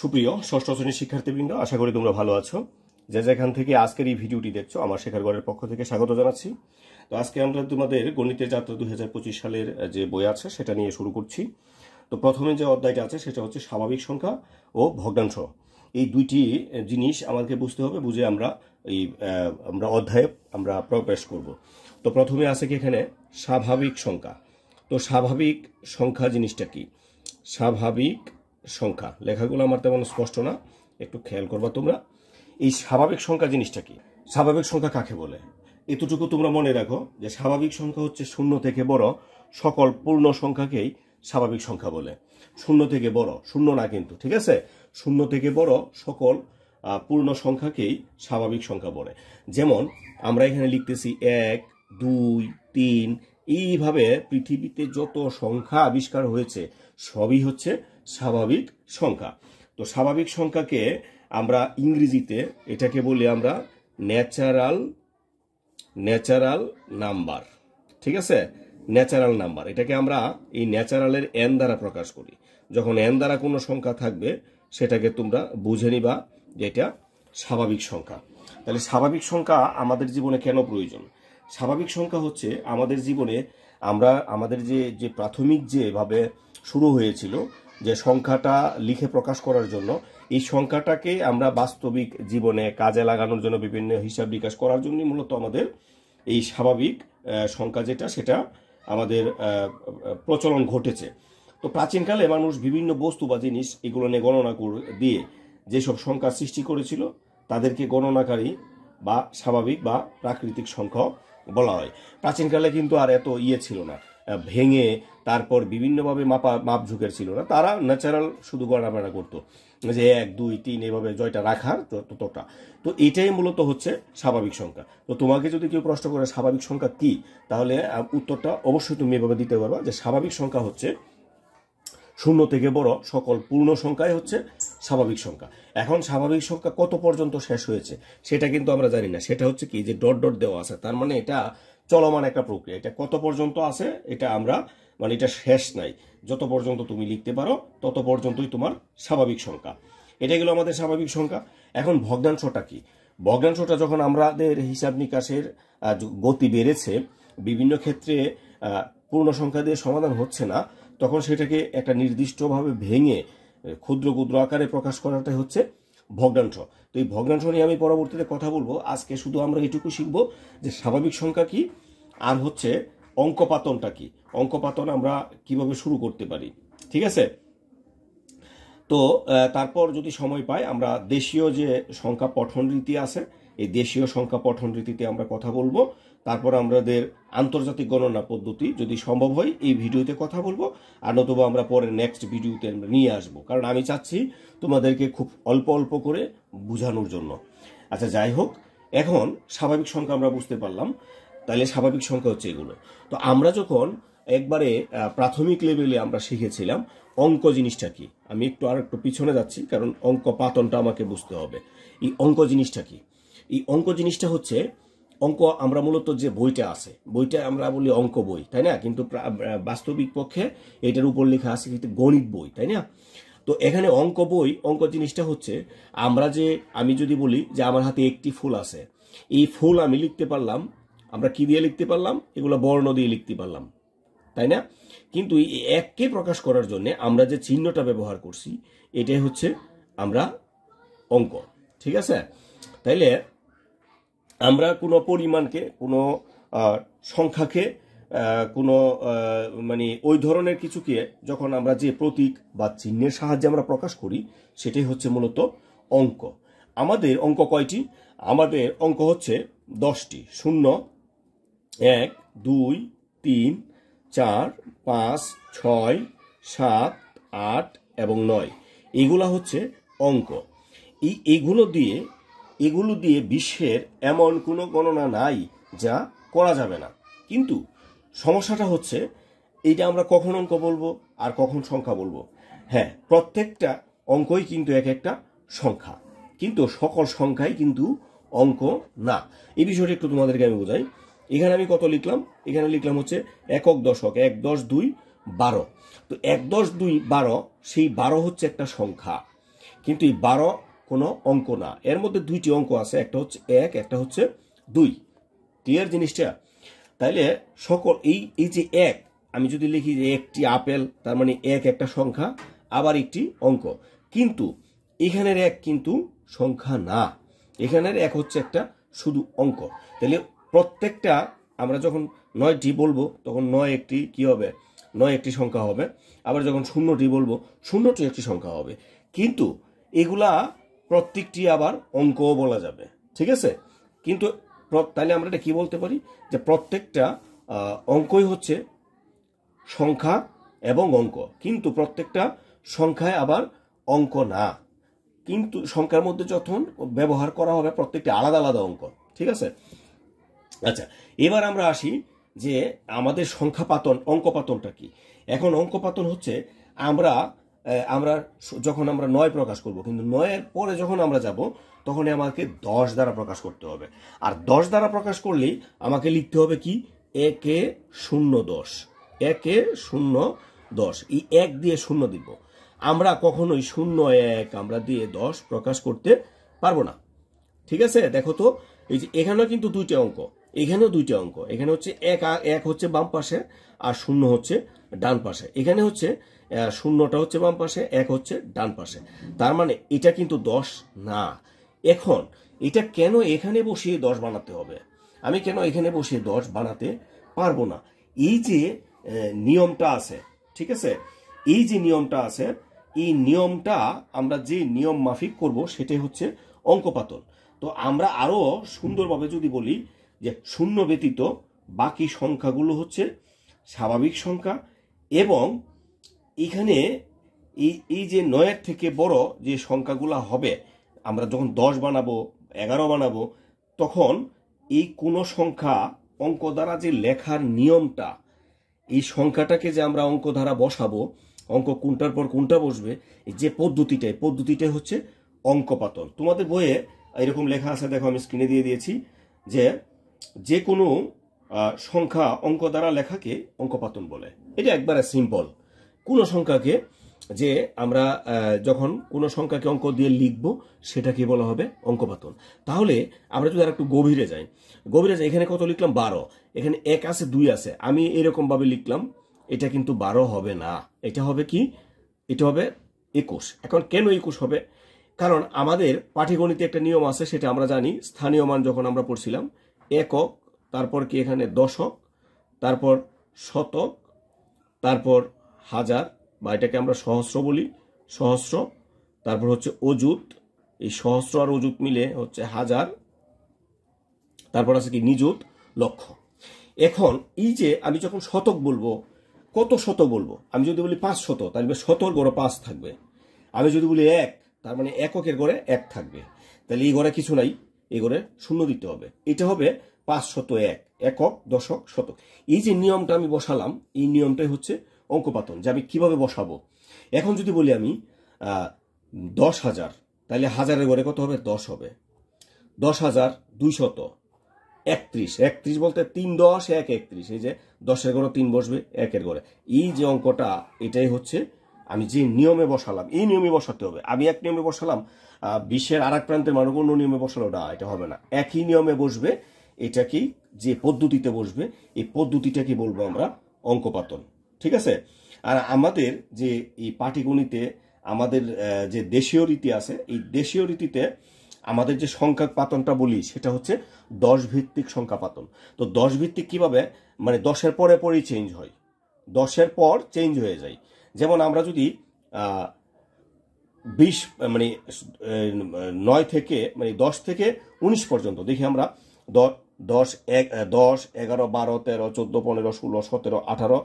সুপ্রিয় ষষ্ঠ শ্রেণীর শিক্ষার্থীবৃন্দ, আশা করি তোমরা ভালো আছো। যে যেখান থেকে আজকের এই ভিডিওটি দেখছো, আমার শেখার ঘরের পক্ষ থেকে স্বাগত জানাচ্ছি। তো আজকে আমরা তোমাদের গণিতের যাত্রা 2025 সালের যে বই আছে সেটা নিয়ে শুরু করছি। তো প্রথমে যে অধ্যায়টা আছে সেটা হচ্ছে স্বাভাবিক সংখ্যা ও ভগ্নাংশ। এই দুইটি জিনিস আমাদেরকে বুঝতে হবে, বুঝে আমরা অধ্যায়ে আমরা প্রবেশ করব। তো প্রথমে আছে কি এখানে স্বাভাবিক সংখ্যা। তো স্বাভাবিক সংখ্যা জিনিসটা কি? স্বাভাবিক সংখ্যা লেখাগুলো আমার তেমন স্পষ্ট না, একটু খেয়াল করবা তোমরা। এই স্বাভাবিক সংখ্যা জিনিসটা কি? স্বাভাবিক সংখ্যা কাকে বলে এতটুকু তোমরা মনে রাখো যে স্বাভাবিক সংখ্যা হচ্ছে শূন্য থেকে বড় সকল পূর্ণ সংখ্যাকেই স্বাভাবিক সংখ্যা বলে। শূন্য থেকে বড়, শূন্য না কিন্তু, ঠিক আছে? শূন্য থেকে বড় সকল পূর্ণ সংখ্যাকেই স্বাভাবিক সংখ্যা বলে। যেমন আমরা এখানে লিখতেছি 1, 2, 3, এইভাবে পৃথিবীতে যত সংখ্যা আবিষ্কার হয়েছে সবই হচ্ছে স্বাভাবিক সংখ্যা। তো স্বাভাবিক সংখ্যাকে আমরা ইংরেজিতে এটাকে বলি আমরা ন্যাচারাল নাম্বার, ঠিক আছে? ন্যাচারাল নাম্বার, এটাকে আমরা এই ন্যাচারালের এন দ্বারা প্রকাশ করি। যখন এন দ্বারা কোনো সংখ্যা থাকবে সেটাকে তোমরা বুঝে নিবা যে এটা স্বাভাবিক সংখ্যা। তাহলে স্বাভাবিক সংখ্যা আমাদের জীবনে কেন প্রয়োজন? স্বাভাবিক সংখ্যা হচ্ছে আমাদের জীবনে আমাদের যে প্রাথমিক যেভাবে শুরু হয়েছিল যে সংখ্যাটা লিখে প্রকাশ করার জন্য, এই সংখ্যাটাকে আমরা বাস্তবিক জীবনে কাজে লাগানোর জন্য বিভিন্ন হিসাব নিকাশ করার জন্য মূলত আমাদের এই স্বাভাবিক সংখ্যা যেটা সেটা আমাদের প্রচলন ঘটেছে। তো প্রাচীনকালে মানুষ বিভিন্ন বস্তু বা জিনিস এগুলো নিয়ে গণনা দিয়ে যেসব সংখ্যা সৃষ্টি করেছিল তাদেরকে গণনাকারী বা স্বাভাবিক বা প্রাকৃতিক সংখ্যা বলা হয়। প্রাচীনকালে কিন্তু আর এত ছিল না, ভেঙে তারপর বিভিন্নভাবে মাপঝুঁকের ছিল না। তারা ন্যাচারাল শুধু গণনা করতো যে 1, 2, 3 এভাবে জয়টা রাখার ততটা। তো এটাই মূলত হচ্ছে স্বাভাবিক সংখ্যা। তো তোমাকে যদি কেউ প্রশ্ন করে স্বাভাবিক সংখ্যা কি, তাহলে উত্তরটা অবশ্যই তুমি এভাবে দিতে পারবা যে স্বাভাবিক সংখ্যা হচ্ছে শূন্য থেকে বড় সকল পূর্ণ সংখ্যাই হচ্ছে স্বাভাবিক সংখ্যা। এখন স্বাভাবিক সংখ্যা কত পর্যন্ত শেষ হয়েছে সেটা কিন্তু আমরা জানি না। সেটা হচ্ছে কি যে ডট ডট দেওয়া আছে, তার মানে এটা চলমান একটা প্রক্রিয়া। এটা কত পর্যন্ত আছে এটা আমরা এটা শেষ নাই। যত পর্যন্ত তুমি লিখতে পারো তত পর্যন্তই তোমার স্বাভাবিক সংখ্যা। এটা গেল আমাদের স্বাভাবিক সংখ্যা। এখন ভগ্নাংশটা কি? ভগ্নাংশটা যখন আমাদের হিসাব নিকাশের গতি বেড়েছে, বিভিন্ন ক্ষেত্রে পূর্ণ সংখ্যা দিয়ে সমাধান হচ্ছে না, তখন সেটাকে একটা নির্দিষ্টভাবে ভেঙে ক্ষুদ্র ক্ষুদ্র আকারে প্রকাশ করাটাই হচ্ছে ভগ্নাংশ। তো এই ভগ্নাংশ নিয়ে আমি পরবর্তীতে কথা বলবো। আজকে শুধু আমরা এটুকু শিখবো যে স্বাভাবিক সংখ্যা কি আর হচ্ছে অঙ্কপাতনটা কি, অঙ্কপাতন আমরা কিভাবে শুরু করতে পারি, ঠিক আছে? তো তারপর যদি সময় পাই আমরা দেশীয় যে সংখ্যা পঠন রীতি আছে, এই দেশীয় সংখ্যা পঠন রীতিতে আমরা কথা বলবো। তারপর আমাদের আন্তর্জাতিক গণনা পদ্ধতি যদি সম্ভব হয় এই ভিডিওতে কথা বলবো, আর নতুবা আমরা পরে নেক্সট ভিডিওতে আমরা নিয়ে আসবো, কারণ আমি চাচ্ছি তোমাদেরকে খুব অল্প অল্প করে বোঝানোর জন্য। আচ্ছা, যাই হোক, এখন স্বাভাবিক সংখ্যা আমরা বুঝতে পারলাম। তাহলে স্বাভাবিক সংখ্যা হচ্ছে এগুলো। তো আমরা যখন একবারে প্রাথমিক লেভেলে আমরা শিখেছিলাম অঙ্ক জিনিসটা কি, আমি একটু পিছনে যাচ্ছি কারণ অঙ্ক পাতনটা আমাকে বুঝতে হবে। এই অঙ্ক জিনিসটা কি? এই অঙ্ক জিনিসটা হচ্ছে অঙ্ক আমরা মূলত যে বইটা আছে, বইটা আমরা বলি অঙ্ক বই, তাই না? কিন্তু বাস্তবিক পক্ষে এটার উপর লেখা আছে কিন্তু গণিত বই, তাই না? তো এখানে অঙ্ক বই, অঙ্ক জিনিসটা হচ্ছে আমি যদি বলি যে আমার হাতে একটি ফুল আছে, এই ফুল আমি লিখতে পারলাম, আমরা কি দিয়ে লিখতে পারলাম? এগুলো বর্ণ দিয়ে লিখতে পারলাম, তাই না? কিন্তু এই এককে প্রকাশ করার জন্য আমরা যে চিহ্নটা ব্যবহার করছি এটাই হচ্ছে আমরা অঙ্ক, ঠিক আছে? তাইলে আমরা কোনো পরিমাণকে, কোনো সংখ্যাকে, কোনো ওই ধরনের কিছুকে যখন আমরা যে প্রতীক বা চিহ্নের সাহায্যে আমরা প্রকাশ করি সেটাই হচ্ছে মূলত অঙ্ক। আমাদের অঙ্ক কয়টি? আমাদের অঙ্ক হচ্ছে 10টি। 0, 1, 2, 3, 4, 5, 6, 7, 8 এবং 9, এগুলা হচ্ছে অঙ্ক। এগুলো দিয়ে বিশ্বের এমন কোনো গণনা নাই যা করা যাবে না। কিন্তু সমস্যাটা হচ্ছে এইটা আমরা কখন অঙ্ক বলবো আর কখন সংখ্যা বলবো? হ্যাঁ, প্রত্যেকটা অঙ্কই কিন্তু এক একটা সংখ্যা, কিন্তু সকল সংখ্যাই কিন্তু অঙ্ক না। এই বিষয়টা একটু তোমাদেরকে আমি বোঝাই। এখানে আমি কত লিখলাম? এখানে লিখলাম হচ্ছে একক দশক, 1, 10, 2, 12। তো 1, 10, 2, 12, সেই 12 হচ্ছে একটা সংখ্যা। কিন্তু এই 12 কোনো অঙ্ক না, এর মধ্যে দুইটি অঙ্ক আছে, একটা হচ্ছে 1, একটা হচ্ছে 2। ক্লিয়ার জিনিসটা? তাইলে সকল এই যে 1, আমি যদি লিখি যে একটি আপেল, তার মানে 1 একটা সংখ্যা, আবার একটি অঙ্ক, কিন্তু এখানের 1 কিন্তু সংখ্যা না, এখানের 1 হচ্ছে একটা শুধু অঙ্ক। তাহলে প্রত্যেকটা আমরা যখন 9টি বলবো তখন 9 একটি কি হবে, 9 একটি সংখ্যা হবে। আবার যখন 0টি বলবো 0টি একটি সংখ্যা হবে। কিন্তু এগুলা প্রত্যেকটি আবার অঙ্কও বলা যাবে, ঠিক আছে? কিন্তু তাহলে আমরা এটা কি বলতে পারি, যে প্রত্যেকটা অঙ্কই হচ্ছে সংখ্যা এবং অঙ্ক, কিন্তু প্রত্যেকটা সংখ্যায় আবার অঙ্ক না। কিন্তু সংখ্যার মধ্যে যখন ব্যবহার করা হবে প্রত্যেকটি আলাদা আলাদা অঙ্ক, ঠিক আছে? আচ্ছা, এবার আমরা আসি যে আমাদের সংখ্যাপাতন, অঙ্কপাতনটা কি। এখন অঙ্কপাতন হচ্ছে আমরা আমরা যখন আমরা 9 প্রকাশ করব, কিন্তু 9-এর পরে যখন আমরা যাব তখন আমাকে 10 দ্বারা প্রকাশ করতে হবে। আর 10 দ্বারা প্রকাশ করলেই আমাকে লিখতে হবে কি, 1-এ 0 10, 1-এ 0 10, এই 1 দিয়ে 0 দিব। আমরা কখনোই 0 1 আমরা দিয়ে 10 প্রকাশ করতে পারবো না, ঠিক আছে? দেখো তো, এই যে এখানেও কিন্তু দুইটা অঙ্ক, এখানেও দুইটা অঙ্ক, এখানে হচ্ছে 1 হচ্ছে বাম পাশে আর 0 হচ্ছে ডান পাশে, এখানে হচ্ছে 0টা হচ্ছে বাম পাশে, 1 হচ্ছে ডান পাশে, তার মানে এটা কিন্তু 10 না। এখন এটা কেন এখানে বসিয়ে 10 বানাতে হবে, আমি কেন এখানে বসিয়ে 10 বানাতে পারবো না? এই যে নিয়মটা আছে, ঠিক আছে, এই যে নিয়মটা আছে, এই নিয়মটা আমরা যে নিয়ম মাফিক করব সেটাই হচ্ছে অঙ্কপাতন। তো আমরা আরো সুন্দরভাবে যদি বলি যে 0 ব্যতীত বাকি সংখ্যাগুলো হচ্ছে স্বাভাবিক সংখ্যা, এবং এখানে এই যে 9-এর থেকে বড় যে সংখ্যাগুলো হবে, আমরা যখন 10 বানাবো, 11 বানাবো, তখন এই কোনো সংখ্যা অঙ্ক দ্বারা যে লেখার নিয়মটা, এই সংখ্যাটাকে যে আমরা অঙ্ক দ্বারা বসাবো, অঙ্ক কোনটার পর কোনটা বসবে, যে পদ্ধতিটাই হচ্ছে অঙ্কপাতন। তোমাদের বইয়ে এরকম লেখা আছে, দেখো আমি স্ক্রিনে দিয়ে দিয়েছি, যে কোনো সংখ্যা অঙ্ক দ্বারা লেখাকে অঙ্কপাতন বলে। এটা একবারে সিম্পল। কোনো সংখ্যাকে যে আমরা যখন কোনো সংখ্যাকে অঙ্ক দিয়ে লিখবো সেটাকে বলা হবে অঙ্কপাতন। তাহলে আমরা যদি আর একটু গভীরে যাই, এখানে কত লিখলাম, 12, এখানে 1 আছে 2 আছে, আমি এরকম ভাবে লিখলাম, এটা কিন্তু 12 হবে না, এটা হবে কি, এটা হবে 21। এখন কেন 21 হবে? কারণ আমাদের পাটিগণিতে একটা নিয়ম আছে, সেটা আমরা জানি, স্থানীয় মান যখন আমরা পড়ছিলাম, একক, তারপর কি এখানে দশক, তারপর শতক, তারপর হাজার, বা এটাকে আমরা সহস্র বলি, সহস্র, তারপর হচ্ছে অযুত, এই সহস্র আর অযুত মিলে হচ্ছে হাজার, তারপর আছে কি নিযুত, লক্ষ। এখন এই যে আমি যখন শতক বলবো, কত শত বলবো, আমি যদি বলি 500, তাহলে শতর গড়ে 5 থাকবে। আমি যদি বলি 1, তার মানে এককের গড়ে 1 থাকবে। তাহলে এই ঘরে কিছু নাই, এই ঘরে 0 দিতে হবে। এটা হবে 501, একক, দশক, শতক। এই যে নিয়মটা আমি বসালাম, এই নিয়মটাই হচ্ছে অঙ্কপাতন, যে আমি কিভাবে বসাবো। এখন যদি বলি আমি 10,000, তাহলে হাজারের ঘরে কত হবে, 10 হবে। 10,231, 31 বলতে 3 10 1 31, এই যে 10-এর ঘরে 3 বসবে, 1-এর ঘরে। এই যে অঙ্কটা, এটাই হচ্ছে আমি যে নিয়মে বসালাম, এই নিয়মে বসাতে হবে। আমি এক নিয়মে বসালাম, বিশ্বের আর এক প্রান্তের মানুষ অন্য নিয়মে বসালো না, এটা হবে না। একই নিয়মে বসবে, এটাকেই যে পদ্ধতিতে বসবে, এই পদ্ধতিটাকে বলবো আমরা অঙ্কপাতন, ঠিক আছে? আর আমাদের যে এই পাটিগণিতে আমাদের যে দেশীয় রীতি আছে, এই দেশীয় রীতিতে আমাদের যে সংখ্যা পাতনটা বলি, সেটা হচ্ছে 10 ভিত্তিক সংখ্যা পাতন। তো 10 ভিত্তিক কিভাবে, মানে 10-এর পরে পরেই চেঞ্জ হয়, 10-এর পর চেঞ্জ হয়ে যায়। যেমন আমরা যদি 20 মানে 9 থেকে মানে 10 থেকে 19 পর্যন্ত দেখি, আমরা 10 11 12 13 14 15 16 17 18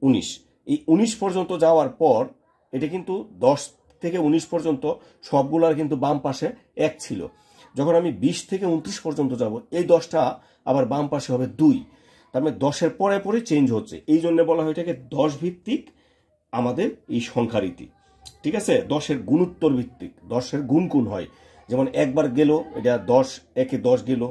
19, এই 19 পর্যন্ত যাওয়ার পর এটা কিন্তু 10 থেকে 19 পর্যন্ত সবগুলার কিন্তু বাম পাশে 1 ছিল। যখন আমি 20 থেকে 29 পর্যন্ত যাব, এই 10টা আবার বাম পাশে হবে 2। তার মানে 10-এর পরে পরে চেঞ্জ হচ্ছে, এই জন্য বলা হয় এটাকে 10 ভিত্তিক আমাদের এই সংখ্যা রীতি, ঠিক আছে? 10-এর গুণোত্তর ভিত্তিক, 10-এর গুণ কোন হয়, যেমন একবার গেল, এটা 10 একে 10 গেল,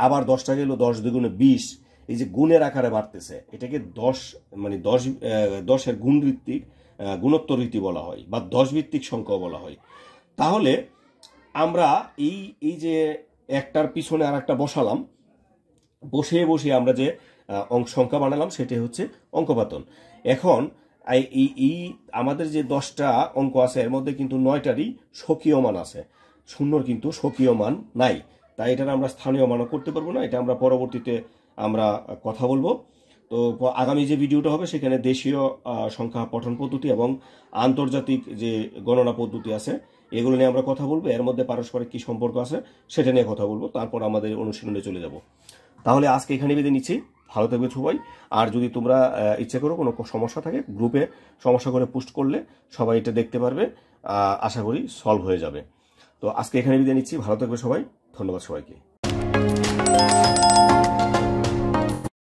আবার 10টা গেল, 10 দ্বিগুণে 20, এই যে গুণের আকারে বাড়তেছে, এটাকে 10 মানে 10-এর গুণ ভিত্তিক গুণোত্তর রীতি বলা হয়, বা 10 ভিত্তিক সংখ্যা বলা হয়। তাহলে আমরা এই এই যে একটার পিছনে আর একটা বসালাম, বসে বসে আমরা যে সংখ্যা বানালাম সেটা হচ্ছে অঙ্কপাতন। এখন এই আমাদের যে 10টা অঙ্ক আছে এর মধ্যে কিন্তু 9টারই স্বকীয় মান আছে, শূন্যর কিন্তু স্বকীয় মান নাই। তাই এটার আমরা স্থানীয় মানও করতে পারবো না, এটা আমরা পরবর্তীতে আমরা কথা বলবো। তো আগামী যে ভিডিওটা হবে সেখানে দেশীয় সংখ্যা পঠন পদ্ধতি এবং আন্তর্জাতিক যে গণনা পদ্ধতি আছে এগুলো নিয়ে আমরা কথা বলবো, এর মধ্যে পারস্পরিক কি সম্পর্ক আছে সেটা নিয়ে কথা বলবো, তারপর আমাদের অনুশীলনে চলে যাব। তাহলে আজকে এখানে বেঁধে নিচ্ছি, ভালো থাকবে সবাই। আর যদি তোমরা ইচ্ছে করো কোনো সমস্যা থাকে গ্রুপে সমস্যা করে পোস্ট করলে সবাই এটা দেখতে পারবে, আশা করি সলভ হয়ে যাবে। তো আজকে এখানে বিদায় নিচ্ছি, ভালো থাকবে সবাই, ধন্যবাদ সবাইকে।